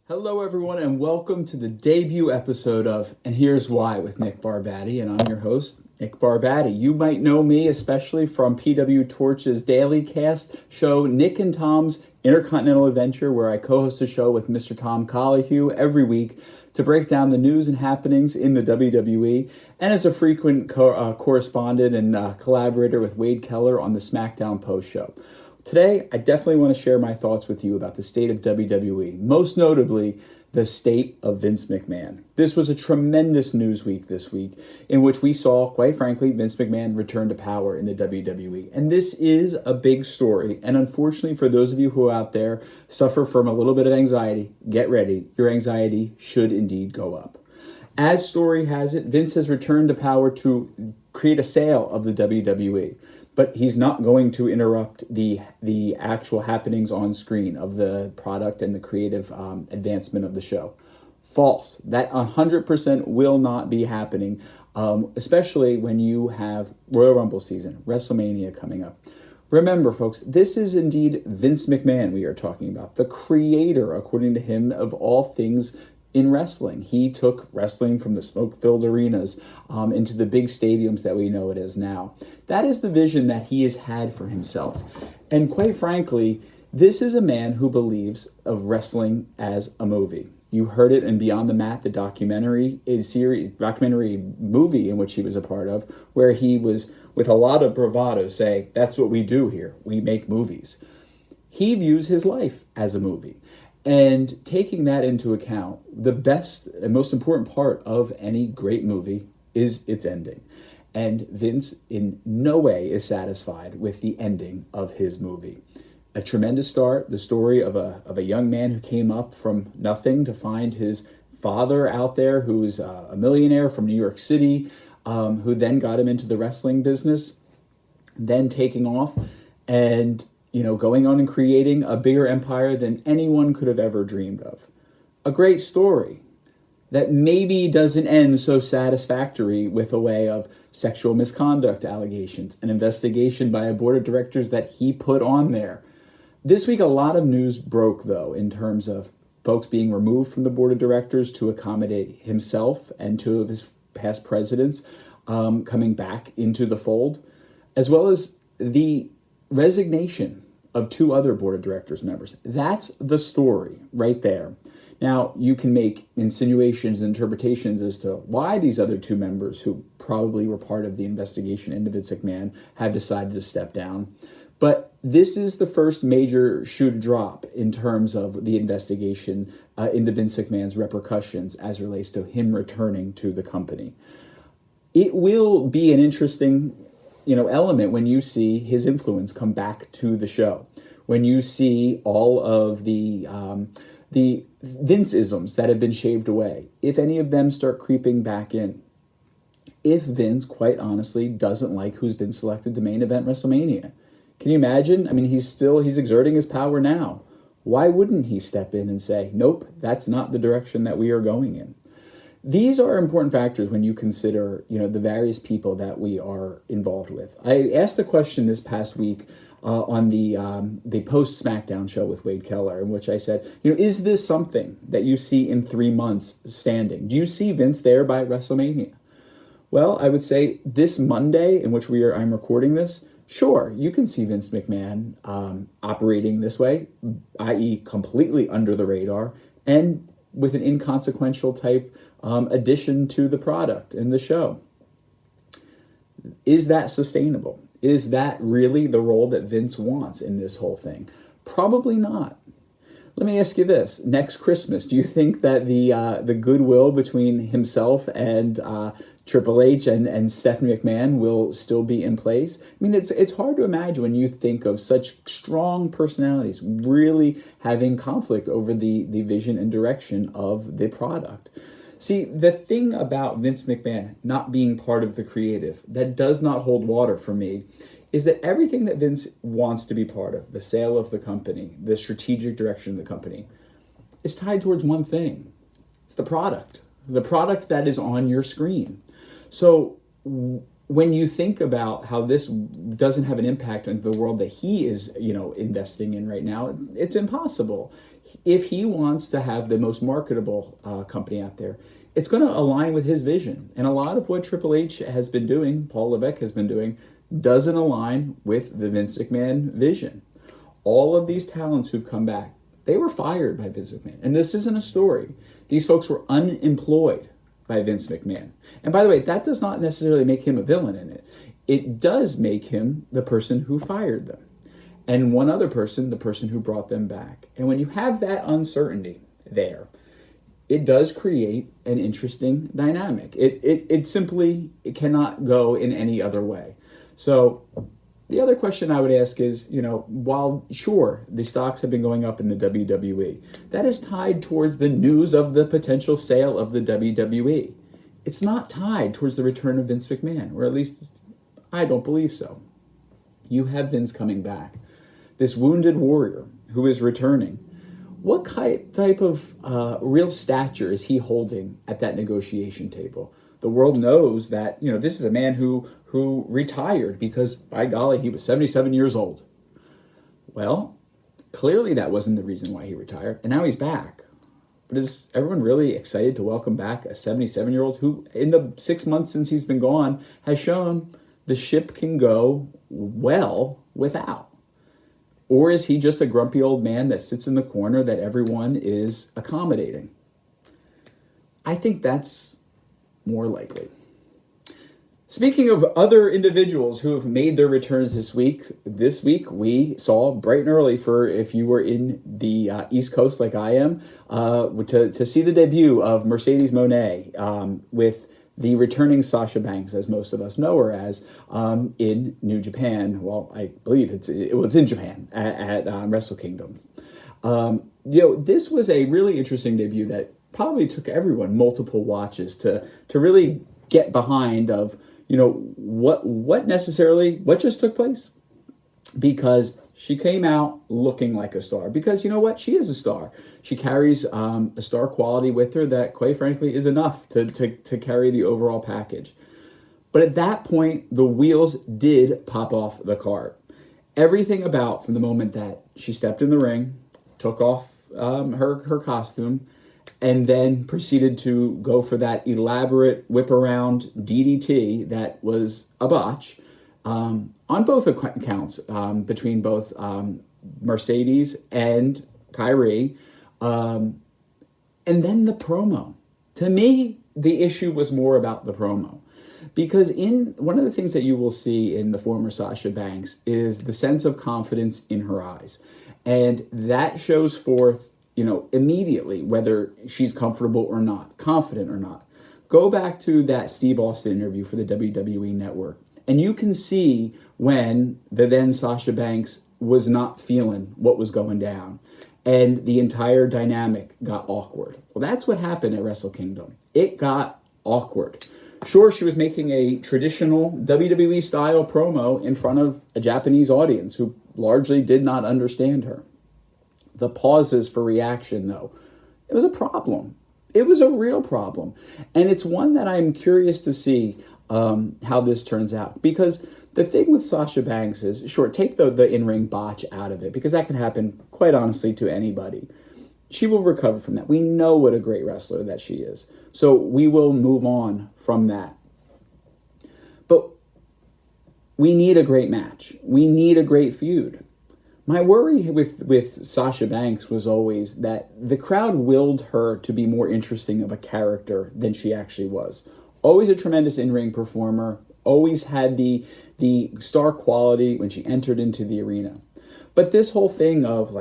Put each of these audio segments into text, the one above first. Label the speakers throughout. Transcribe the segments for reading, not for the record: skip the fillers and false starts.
Speaker 1: Hello, everyone, and welcome to the debut episode of And Here's Why with Nick Barbati, and I'm your host, Nick Barbati. You might know me especially from PW Torch's daily cast show, Nick and Tom's Intercontinental Adventure, where I co-host a show with Mr. Tom Collihue every week to break down the news and happenings in the WWE, and as a frequent correspondent and collaborator with Wade Keller on the SmackDown Post Show. Today, I definitely want to share my thoughts with you about the state of WWE, most notably the state of Vince McMahon. This was a tremendous news week this week in which we saw, quite frankly, Vince McMahon return to power in the WWE. And this is a big story. And unfortunately, for those of you who out there suffer from a little bit of anxiety, get ready. Your anxiety should indeed go up. As story has it, Vince has returned to power to create a sale of the WWE. But he's not going to interrupt the actual happenings on screen of the product and the creative advancement of the show. False. That 100% will not be happening, especially when you have Royal Rumble season, WrestleMania coming up. Remember, folks, this is indeed Vince McMahon we are talking about, the creator, according to him, of all things in wrestling. He took wrestling from the smoke-filled arenas into the big stadiums that we know it as now. That is the vision that he has had for himself. And quite frankly, this is a man who believes of wrestling as a movie. You heard it in Beyond the Mat, the documentary movie in which he was a part of, where he was, with a lot of bravado, say, that's what we do here. We make movies. He views his life as a movie. And taking that into account, the best and most important part of any great movie is its ending. And Vince in no way is satisfied with the ending of his movie. A tremendous start, the story of a young man who came up from nothing to find his father out there who's a millionaire from New York City, who then got him into the wrestling business, then taking off and going on and creating a bigger empire than anyone could have ever dreamed of. A great story that maybe doesn't end so satisfactory with a way of sexual misconduct allegations, an investigation by a board of directors that he put on there. This week, a lot of news broke, though, in terms of folks being removed from the board of directors to accommodate himself and two of his past presidents coming back into the fold, as well as the resignation of two other board of directors members. That's the story right there. Now, you can make insinuations and interpretations as to why these other two members, who probably were part of the investigation into Vince McMahon, have decided to step down. But this is the first major shoe to drop in terms of the investigation into Vince McMahon's repercussions as relates to him returning to the company. It will be an interesting element when you see his influence come back to the show, when you see all of the Vince-isms that have been shaved away, if any of them start creeping back in, if Vince, quite honestly, doesn't like who's been selected to main event WrestleMania. Can you imagine? I mean, he's exerting his power now. Why wouldn't he step in and say, nope, that's not the direction that we are going in? These are important factors when you consider, the various people that we are involved with. I asked a question this past week on the post SmackDown show with Wade Keller, in which I said, is this something that you see in 3 months standing? Do you see Vince there by WrestleMania? Well, I would say this Monday, in which I'm recording this, sure, you can see Vince McMahon operating this way, i.e. completely under the radar, and with an inconsequential type addition to the product and the show. Is that sustainable? Is that really the role that Vince wants in this whole thing? Probably not. Let me ask you this. Next Christmas, do you think that the goodwill between himself and Triple H and Stephanie McMahon will still be in place? I mean, it's hard to imagine when you think of such strong personalities really having conflict over the vision and direction of the product. See, the thing about Vince McMahon not being part of the creative that does not hold water for me is that everything that Vince wants to be part of, the sale of the company, the strategic direction of the company, is tied towards one thing. It's the product that is on your screen. So when you think about how this doesn't have an impact on the world that he is, investing in right now, it's impossible. If he wants to have the most marketable company out there, it's going to align with his vision. And a lot of what Triple H has been doing, Paul Levesque has been doing, doesn't align with the Vince McMahon vision. All of these talents who've come back, they were fired by Vince McMahon. And this isn't a story. These folks were unemployed by Vince McMahon. And by the way, that does not necessarily make him a villain in it. It does make him the person who fired them. And one other person, the person who brought them back. And when you have that uncertainty there, it does create an interesting dynamic. It simply cannot go in any other way. So the other question I would ask is, while sure, the stocks have been going up in the WWE, that is tied towards the news of the potential sale of the WWE. It's not tied towards the return of Vince McMahon, or at least I don't believe so. You have Vince coming back, this wounded warrior who is returning. What type of real stature is he holding at that negotiation table? The world knows that, this is a man who retired because, by golly, he was 77 years old. Well, clearly that wasn't the reason why he retired, and now he's back. But is everyone really excited to welcome back a 77-year-old who, in the 6 months since he's been gone, has shown the ship can go well without? Or is he just a grumpy old man that sits in the corner that everyone is accommodating? I think that's more likely. Speaking of other individuals who have made their returns this week we saw bright and early, for if you were in the East Coast like I am, to see the debut of Mercedes Moné with the returning Sasha Banks, as most of us know her as, in New Japan. Well, I believe it was in Japan at Wrestle Kingdom. This was a really interesting debut that probably took everyone multiple watches to really get behind of, what just took place. Because she came out looking like a star. Because you know what? She is a star. She carries a star quality with her that, quite frankly, is enough to carry the overall package. But at that point, the wheels did pop off the cart. Everything about, from the moment that she stepped in the ring, took off her costume, and then proceeded to go for that elaborate whip-around DDT that was a botch, on both accounts, between both Mercedes and Kyrie, and then the promo. To me, the issue was more about the promo. Because in one of the things that you will see in the former Sasha Banks is the sense of confidence in her eyes. And that shows forth, immediately whether she's comfortable or not, confident or not. Go back to that Steve Austin interview for the WWE Network, and you can see when the then Sasha Banks was not feeling what was going down, and the entire dynamic got awkward. Well, that's what happened at Wrestle Kingdom. It got awkward. Sure, she was making a traditional WWE style promo in front of a Japanese audience who largely did not understand her. The pauses for reaction, though, it was a problem. It was a real problem. And it's one that I'm curious to see how this turns out. Because the thing with Sasha Banks is, sure, take the in-ring botch out of it, because that can happen, quite honestly, to anybody. She will recover from that. We know what a great wrestler that she is. So we will move on from that. But we need a great match. We need a great feud. My worry with Sasha Banks was always that the crowd willed her to be more interesting of a character than she actually was. Always a tremendous in-ring performer, always had the star quality when she entered into the arena. But this whole thing of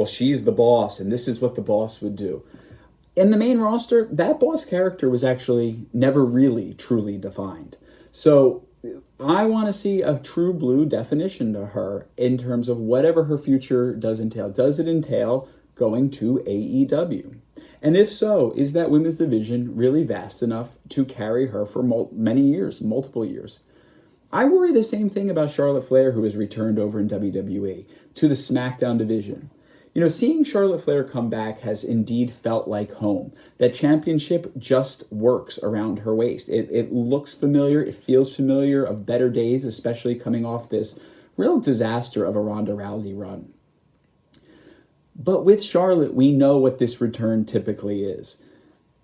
Speaker 1: she's the boss and this is what the boss would do. In the main roster, that boss character was actually never really truly defined. So I want to see a true blue definition to her in terms of whatever her future does entail. Does it entail going to AEW? And if so, is that women's division really vast enough to carry her for many years, multiple years? I worry the same thing about Charlotte Flair, who has returned over in WWE to the SmackDown division. Seeing Charlotte Flair come back has indeed felt like home. That championship just works around her waist. It looks familiar. It feels familiar, of better days, especially coming off this real disaster of a Ronda Rousey run. But with Charlotte, we know what this return typically is.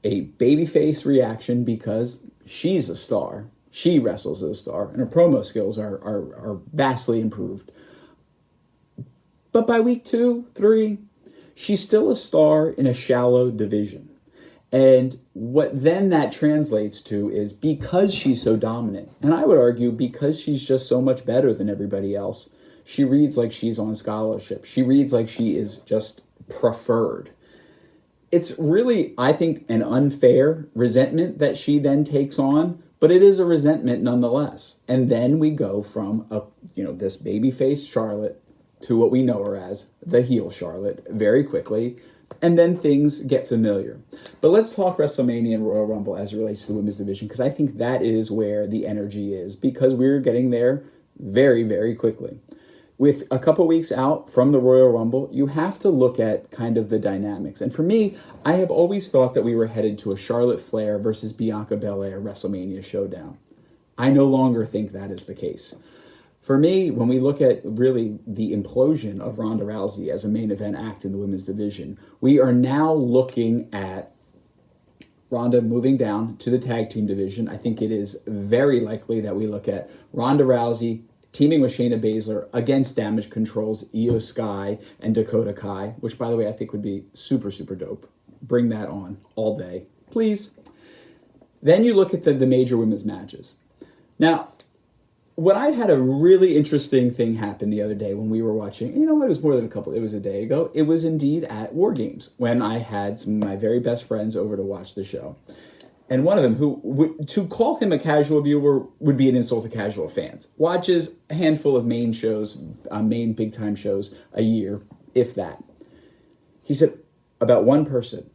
Speaker 1: A babyface reaction because she's a star. She wrestles as a star, and her promo skills are vastly improved. But by week 2, 3, she's still a star in a shallow division. And what then that translates to is because she's so dominant, and I would argue because she's just so much better than everybody else, she reads like she's on scholarship. She reads like she is just preferred. It's really, I think, an unfair resentment that she then takes on, but it is a resentment nonetheless. And then we go from this babyface Charlotte to what we know her as, the heel Charlotte, very quickly. And then things get familiar. But let's talk WrestleMania and Royal Rumble as it relates to the women's division, because I think that is where the energy is, because we're getting there very, very quickly. With a couple weeks out from the Royal Rumble, you have to look at kind of the dynamics. And for me, I have always thought that we were headed to a Charlotte Flair versus Bianca Belair WrestleMania showdown. I no longer think that is the case. For me, when we look at really the implosion of Ronda Rousey as a main event act in the women's division, we are now looking at Ronda moving down to the tag team division. I think it is very likely that we look at Ronda Rousey teaming with Shayna Baszler against Damage Control's Io Sky and Dakota Kai, which, by the way, I think would be super, super dope. Bring that on all day, please. Then you look at the major women's matches. Now, what I had a really interesting thing happen the other day when we were watching, it was more than it was a day ago. It was indeed at War Games when I had some of my very best friends over to watch the show. And one of them, to call him a casual viewer would be an insult to casual fans, watches a handful of main big-time shows a year, if that. He said about one person,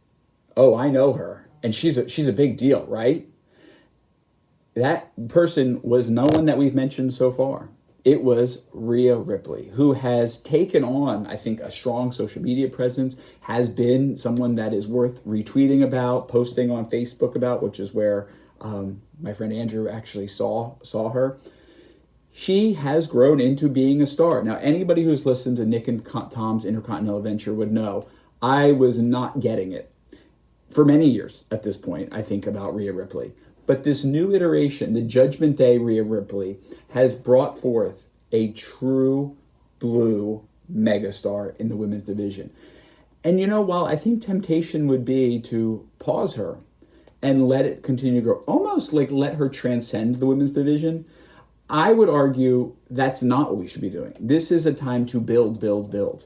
Speaker 1: "Oh, I know her, and she's a big deal, right?" That person was no one that we've mentioned so far. It was Rhea Ripley, who has taken on, I think, a strong social media presence, has been someone that is worth retweeting about, posting on Facebook about, which is where my friend Andrew actually saw her. She has grown into being a star. Now, anybody who's listened to Nick and Tom's Intercontinental Adventure would know I was not getting it for many years at this point, I think, about Rhea Ripley. But this new iteration, the Judgment Day Rhea Ripley, has brought forth a true blue megastar in the women's division. And while I think temptation would be to pause her and let it continue to grow, almost like let her transcend the women's division, I would argue that's not what we should be doing. This is a time to build, build, build.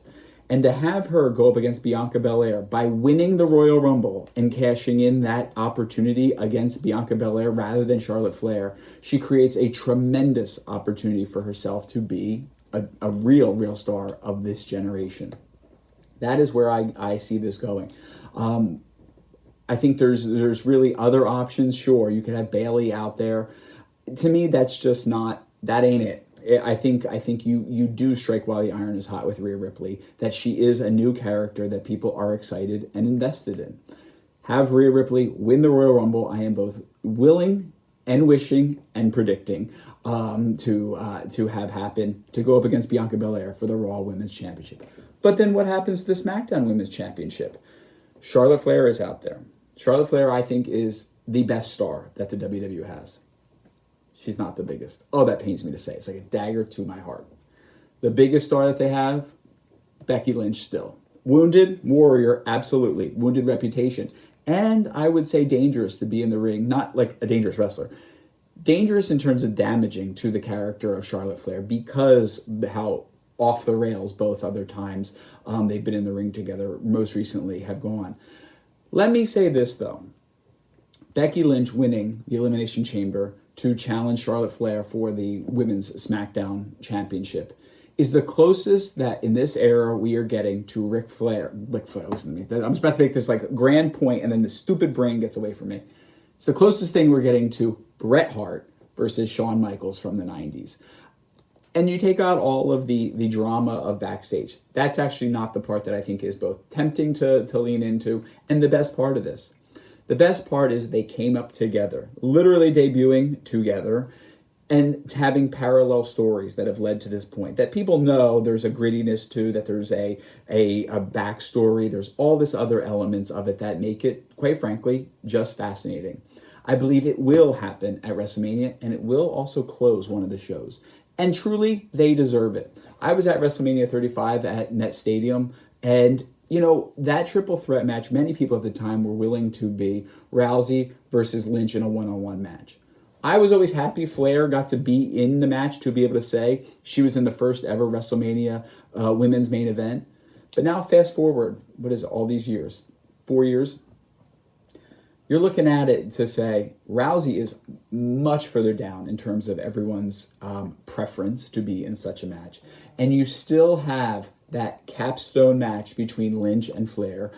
Speaker 1: And to have her go up against Bianca Belair by winning the Royal Rumble and cashing in that opportunity against Bianca Belair rather than Charlotte Flair, she creates a tremendous opportunity for herself to be a real star of this generation. That is where I see this going. I think there's really other options. Sure, you could have Bayley out there. To me, that's just not, that ain't it. I think you do strike while the iron is hot with Rhea Ripley, that she is a new character that people are excited and invested in. Have Rhea Ripley win the Royal Rumble. I am both willing and wishing and predicting to have happen, to go up against Bianca Belair for the Raw Women's Championship. But then what happens to the SmackDown Women's Championship? Charlotte Flair is out there. Charlotte Flair, I think, is the best star that the WWE has. She's not the biggest. Oh, that pains me to say. It's like a dagger to my heart. The biggest star that they have, Becky Lynch still. Wounded warrior, absolutely. Wounded reputation. And I would say dangerous to be in the ring. Not like a dangerous wrestler. Dangerous in terms of damaging to the character of Charlotte Flair because how off the rails both other times they've been in the ring together, most recently have gone. Let me say this, though. Becky Lynch winning the Elimination Chamber to challenge Charlotte Flair for the Women's SmackDown Championship is the closest that in this era we are getting to Ric Flair, listen to me. I'm just about to make this like grand point and then the stupid brain gets away from me. It's the closest thing we're getting to Bret Hart versus Shawn Michaels from the 90s. And you take out all of the drama of backstage. That's actually not the part that I think is both tempting to lean into and the best part of this. The best part is they came up together, literally debuting together, and having parallel stories that have led to this point that people know there's a grittiness to, that there's a backstory, there's all this other elements of it that make it, quite frankly, just fascinating. I believe it will happen at WrestleMania, and it will also close one of the shows. And truly, they deserve it. I was at WrestleMania 35 at Met Stadium, and that triple threat match, many people at the time were willing to be Rousey versus Lynch in a one-on-one match. I was always happy Flair got to be in the match, to be able to say she was in the first ever WrestleMania women's main event. But now fast forward, what is it, all these years? 4 years? You're looking at it to say Rousey is much further down in terms of everyone's preference to be in such a match. And you still have that capstone match between Lynch and Flair,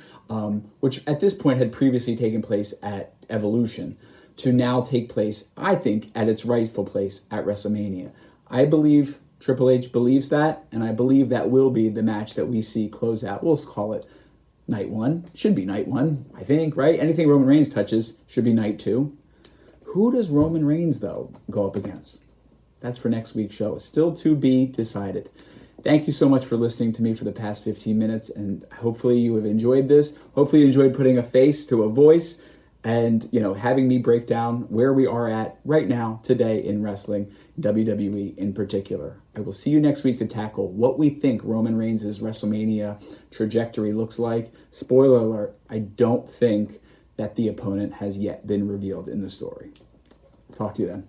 Speaker 1: which at this point had previously taken place at Evolution, to now take place, I think, at its rightful place at WrestleMania. I believe Triple H believes that, and I believe that will be the match that we see close out. We'll call it night one. Should be night one, I think, right? Anything Roman Reigns touches should be night two. Who does Roman Reigns, though, go up against? That's for next week's show. It's still to be decided. Thank you so much for listening to me for the past 15 minutes, and hopefully you have enjoyed this. Hopefully you enjoyed putting a face to a voice and, having me break down where we are at right now, today in wrestling, WWE in particular. I will see you next week to tackle what we think Roman Reigns' WrestleMania trajectory looks like. Spoiler alert, I don't think that the opponent has yet been revealed in the story. Talk to you then.